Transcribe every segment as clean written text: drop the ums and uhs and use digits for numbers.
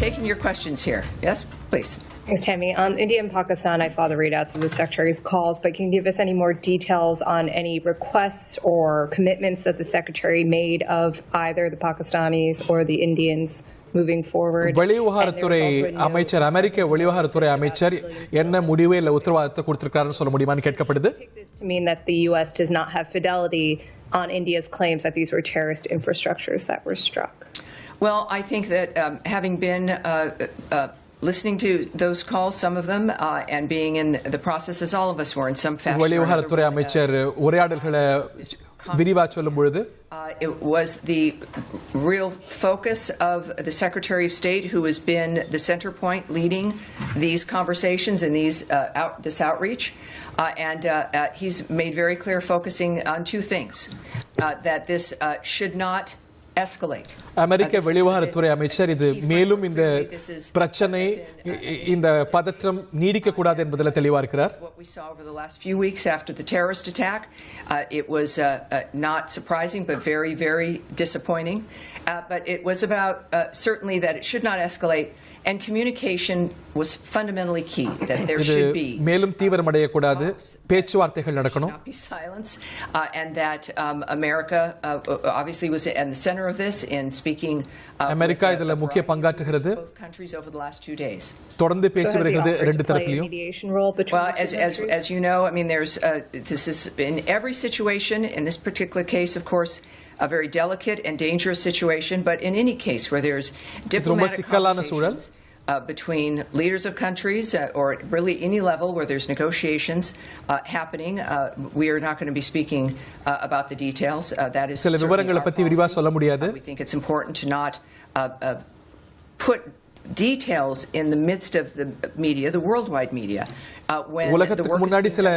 taking your questions here. Yes, please. Thanks, Tammy. On India and Pakistan, I saw the readouts of the Secretary's calls, but can you give us any more details on any requests or commitments that the Secretary made of either the Pakistanis or the Indians moving forward? வெளிவிவகாரத்துறை அமைச்சர் அமெரிக்க வெளிவிவகாரத்துறை அமைச்சர் என்ன முடிவு இல்ல உத்தரவாதத்தை கொடுத்திருக்காருன்னு சொல்ல முடியுமான்னு கேட்கப்படுது. To mean that the U.S. does not have fidelity on India's claims that these were terrorist infrastructures that were struck. Well, I think that having been listening to those calls, some of them, and being in the process, as all of us were in some fashion. வெளிவிவகாரத்துறை அமைச்சர் உரையாடல்களை விரிவா சொல்லும் பொழுது it was the real focus of the Secretary of State, who has been the center point leading these conversations and this outreach, and he's made very clear, focusing on two things: that this should not escalate. அமெரிக்க வெளிவிவகாரத்துறை அமைச்சர் இது மேலும் இந்த பிரச்சனை இந்த பதற்றம் நீடிக்க கூடாது என்பதில் தெளிவா இருக்கிறார். What we saw over the last few weeks after the terrorist attack, it was not surprising but very, very disappointing. But it was about certainly that it should not escalate, and communication was fundamentally key. That there should be மேலும் தீவிரமடைய கூடாது, பேச்சுவார்த்தைகள் நடக்கணும். Silence, and that America obviously was at the center of this in speaking. America இதுல முக்கிய பங்காற்றுகிறது. Both countries over the last 2 days. தொடர்ந்து பேசி வருகிறது ரெண்டு தரப்பிலும். Well, as you know, I mean, there's this is in every situation. In this particular case, of course, a very delicate and dangerous situation. But in any case where there's diplomatic conversations between leaders of countries, or really any level where there's negotiations happening, we are not going to be speaking about the details. That is சில விவரங்களை பத்தி விரிவா சொல்ல முடியாது. We think it's important to not put details in the midst of the media, the worldwide media. உலகத்துக்கு முன்னாடி சில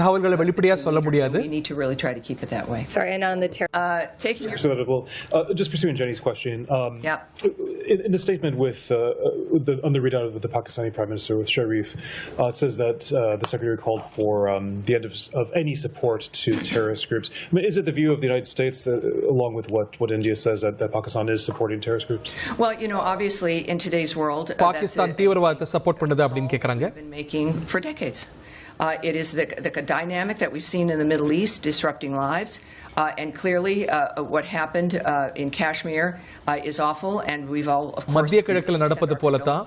தகவல்களை வெளிப்படையா சொல்ல முடியாது. We need to really try to keep it that way. Sorry, and on the taking your just pursuing Jenny's question. In the statement on the readout of the Pakistani Prime Minister with Sharif, it says that the Secretary called for the end of any support to terrorist groups. I mean, is it the view of the United States, along with what India says, that Pakistan is supporting terrorist groups? Well, you know, obviously in today's world, Pakistan தீவிரவாதத்தை support பண்ணுது அப்படின்னு கேக்குறாங்க. Been making for decades. It is the dynamic that we've seen in the Middle East disrupting lives, and clearly what happened in Kashmir is awful, and we've all, of course, மத்திய கிழக்குல நடப்பது போல தான்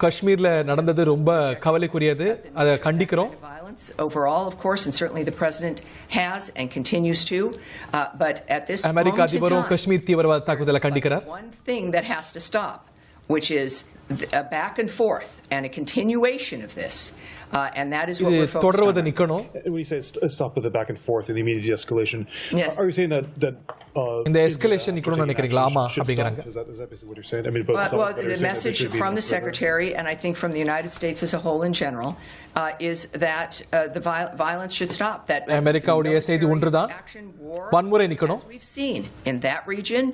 காஷ்மீர்ல நடந்தது ரொம்ப கவலைக்குரியது. அதை கண்டிக்கிறோம். Overall, of course, and certainly the president has and continues to, but at this அமெரிக்க அதிபரும் காஷ்மீர் தீவிரவாத தாக்குதலை கண்டிக்கிறார். One thing that has to stop, which is a back and forth and a continuation of this, and that is what we're focused on. When you say stop with the back and forth and the immediate escalation, yes. Are you saying that இந்த escalation நிக்கணும்னு நினைக்கிறீங்களா? ஆமா அப்படிங்கறாங்க. Is that basically what you're saying? I mean, well, the message from the Secretary, and I think from the United States as a whole in general, is that the violence should stop. That அமெரிக்காவுடைய செய்தி ஒன்றுதான், வன்முறை நிக்கணும். We've seen in that region,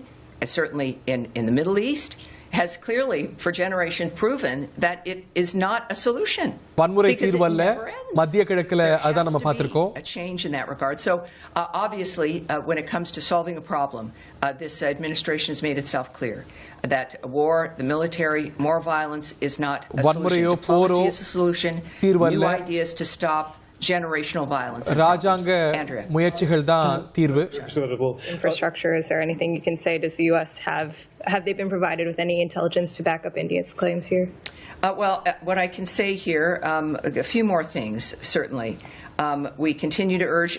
and certainly in the Middle East, has clearly for generations proven that it is not a solution. வன்முறை தீர்வல்ல. மத்திய கிழக்குல அதான் நம்ம பார்த்திருக்கோம். A change in that regard. So obviously when it comes to solving a problem, this administration has made itself clear that war, the military, more violence is not a solution. Diplomacy is a solution. New ideas to stop generational violence. ராஜாங்க முயற்சிகள் தான் தீர்வு. Infrastructure, is there anything you can say? Does the U.S. have they been provided with any intelligence to back up India's claims here? Well, what I can say here, a few more things, certainly. We continue to urge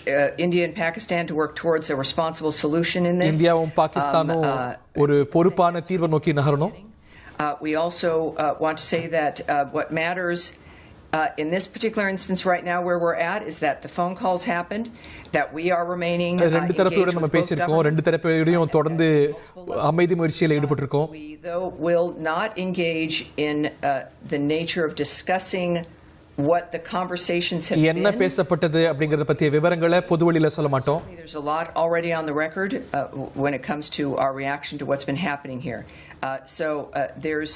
India and Pakistan to work towards a responsible solution in this. இந்தியாவும் பாகிஸ்தானும் ஒரு பொறுப்பான தீர்வை நோக்கி நகரணும். We also want to say that what matters in this particular instance right now where we're at is that the phone calls happened, that we are remaining ரெண்டு தரப்போட நம்ம பேசியிருக்கோம். ரெண்டு தரப்போடையும் தொடர்ந்து அமைதி முயற்சியில் ஈடுபட்டிருக்கோம். We though will not engage in the nature of discussing what the conversations have been. என்ன பேசப்பட்டது அப்படிங்கறத பத்திய விவரங்களை பொதுவெளியில சொல்ல மாட்டோம். There's a lot already on the record when it comes to our reaction to what's been happening here. So there's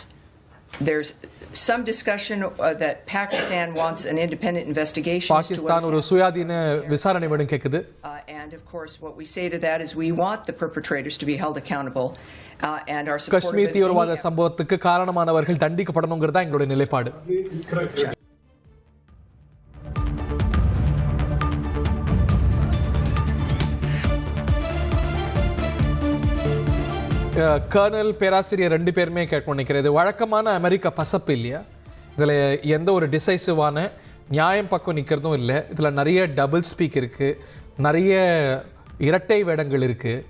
some discussion that Pakistan wants an independent investigation. Pakistan ஒரு சுயாதீன விசாரணை வேணும் கேக்குது. And of course what we say to that is we want the perpetrators to be held accountable, and are supportive. Kashmir தீவிரவாத சம்பவத்துக்கு காரணமானவர்கள் தண்டிக்கப்படணுங்கிறதா எங்களுடைய நிலைப்பாடு. கர்னல் பேராசிரியர் 2 பேருமே கேட்க நினைக்கிறது வழக்கமான அமெரிக்க பசப்பு இல்லையா? இதில் எந்த ஒரு டிசைசிவான நியாயம் பக்கம் நிற்கிறதும் இல்லை. இதில் நிறைய டபுள் ஸ்பீக் இருக்குது, நிறைய இரட்டை வேடங்கள் இருக்குது.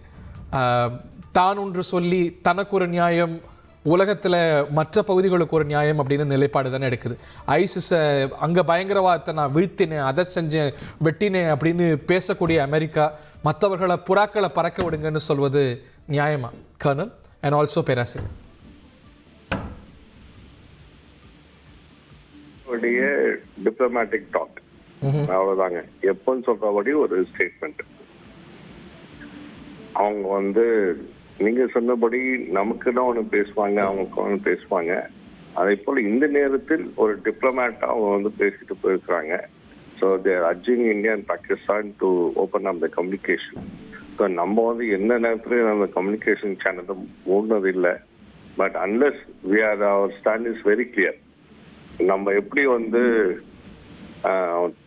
தான் ஒன்று சொல்லி தனக்கு ஒரு நியாயம், உலகத்தில் மற்ற பகுதிகளுக்கு ஒரு நியாயம் அப்படின்னு நிலைப்பாடு தானே எடுக்குது. ஐசிஸை அங்கே பயங்கரவாதத்தை நான் வீழ்த்தினேன், அதை செஞ்சேன், வெட்டினேன் அப்படின்னு பேசக்கூடிய அமெரிக்கா மற்றவர்களை புறாக்களை பறக்க விடுங்கன்னு சொல்வது நியாயமா கர்னல் அண்ட் ஆல்சோ பேராசிரியர்? டிப்ளமேட்டிக் டாக் அவ்வளவுதாங்க. எப்போன்னு சொல்றபடி ஒரு ஸ்டேட்மெண்ட். அவங்க நீங்க சொன்னபடி நமக்குதான் ஒண்ணு பேசுவாங்க, அவங்களுக்கு ஒண்ணு பேசுவாங்க. அதே போல இந்த நேரத்தில் ஒரு டிப்ளமேட்டா அவங்க பேசிட்டு போயிருக்கிறாங்க. So they're urging India and Pakistan to open up the communication. So நம்ம எந்த நேரத்துலையும் நம்ம கம்யூனிகேஷன் சேனலை மூடினது இல்லை. But unless we are our stand is very clear. நம்ம எப்படி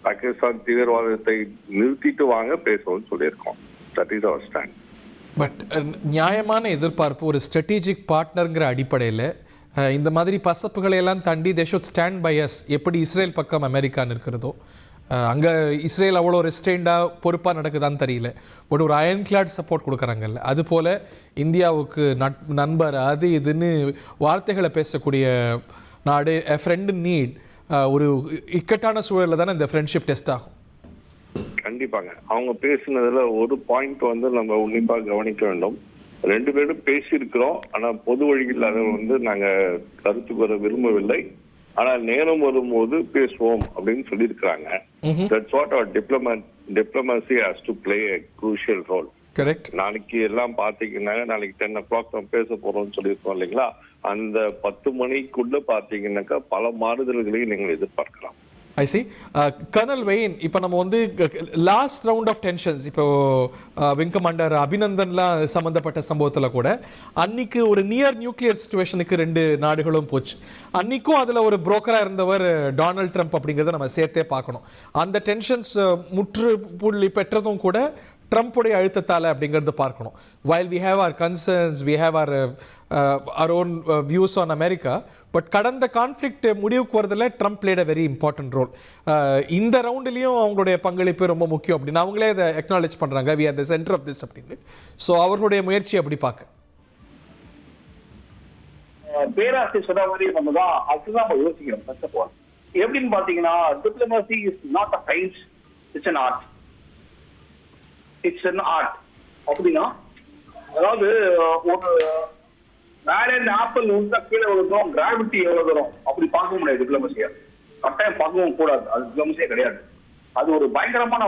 பாகிஸ்தான் தீவிரவாதத்தை நிறுத்திட்டு வாங்க பேசுவோம்னு சொல்லியிருக்கோம். That is our stand. But நியாயமான எதிர்பார்ப்பு ஒரு ஸ்ட்ராட்டஜிக் பார்ட்னருங்கிற அடிப்படையில் இந்த மாதிரி பசப்புகளை எல்லாம் தாண்டி they should stand by us. எப்படி இஸ்ரேல் பக்கம் அமெரிக்கான்னு இருக்கிறதோ, அங்கே இஸ்ரேல் அவ்வளோ ரெஸ்ட்ரெயின்டாக பொறுப்பாக நடக்குதான்னு தெரியல. பட் ஒரு அயன் கிளாட் சப்போர்ட் கொடுக்குறாங்கல்ல, அதுபோல் இந்தியாவுக்கு நண்பர் அது இதுன்னு வார்த்தைகளை பேசக்கூடிய நாடு எ ஃப்ரெண்ட் நீட். ஒரு இக்கட்டான சூழலில் தானே இந்த ஃப்ரெண்ட்ஷிப் டெஸ்ட் ஆகும். கண்டிப்பாங்க. அவங்க பேசுனதுல ஒரு பாயிண்ட் நம்ம உன்னிப்பா கவனிக்க வேண்டும். 2 பேரும் பேசியிருக்கிறோம், ஆனா பொது வழியில் அதை நாங்க கருத்து பெற விரும்பவில்லை. ஆனா நேரம் வரும்போது பேசுவோம் அப்படின்னு சொல்லியிருக்கிறாங்க. That's what our diplomacy has to play a crucial role. Correct. நாளைக்கு எல்லாம் பாத்தீங்கன்னா நாளைக்கு 10 o'clock நம்ம பேச போறோம்னு சொல்லியிருக்கோம் இல்லைங்களா? அந்த 10 மணிக்குள்ள பாத்தீங்கன்னாக்கா பல மாறுதல்களையும் நீங்கள் எதிர்பார்க்கலாம். ஐ சி. கர்னல் வெயின், இப்போ நம்ம லாஸ்ட் ரவுண்ட் ஆஃப் டென்ஷன்ஸ், இப்போ விங் கமாண்டர் அபிநந்தன்லாம் சம்மந்தப்பட்ட சம்பவத்தில் கூட அன்னைக்கு ஒரு நியர் நியூக்ளியர் சிச்சுவேஷனுக்கு 2 நாடுகளும் போச்சு. அன்னைக்கும் அதில் ஒரு புரோக்கராக இருந்தவர் டொனால்ட் ட்ரம்ப் அப்படிங்கிறத நம்ம சேர்த்தே பார்க்கணும். அந்த டென்ஷன்ஸ் முற்றுப்புள்ளி பெற்றதும் கூட ட்ரம்ப்புடைய அழுத்தத்தால் அப்படிங்கிறது பார்க்கணும். while we have our concerns, we have our own views on America, but கடந்த கான்ஃப்ளிக்ட் முடிவுக்கு வரதில் Trump played a very important role. இந்த ரவுண்ட்லேயும் அவங்களுடைய பங்களிப்பு ரொம்ப முக்கியம் அப்படின்னு அவங்களே அதை அக்னாலேஜ் பண்ணுறாங்க. We are the center of this அப்படின்னு. ஸோ அவர்களுடைய முயற்சி அப்படி பார்க்க பேராசிரியர் சொன்ன மாதிரி நம்ம தான் அதுதான் நம்ம யோசிக்கிறோம். ஃபர்ஸ்ட் ஆஃப் ஆல் எப்படின்னு பார்த்தீங்கன்னா, diplomacy is not a science, it's an art. It's an art அப்படின்னா, அதாவது ஒரு மேலே இந்த ஆப்பிள் கீழே விழுந்தோம், கிராவிட்டி எவ்வளவு தரும் அப்படி பார்க்க முடியாது. டிப்ளமசியா கட்டாயம் பார்க்கவும் கூடாது. அது டிப்ளமசியே கிடையாது. அது ஒரு பயங்கரமான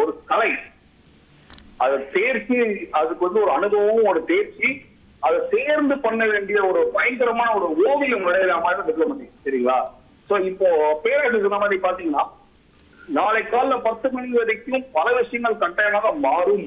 ஒரு கலை. அதை தேர்ச்சி, அதுக்கு ஒரு அனுபவமும் ஒரு தேர்ச்சி, அதை சேர்ந்து பண்ண வேண்டிய ஒரு பயங்கரமான ஒரு ஓவியம் விளையாட மாதிரி டிப்ளமசி. சரிங்களா? ஸோ இப்போ பேராசிரியர் சொன்ன மாதிரி பாத்தீங்கன்னா, நாளை காலைல 10 மணி வரைக்கும் பல விஷயங்கள் கட்டாயமாக மாறும்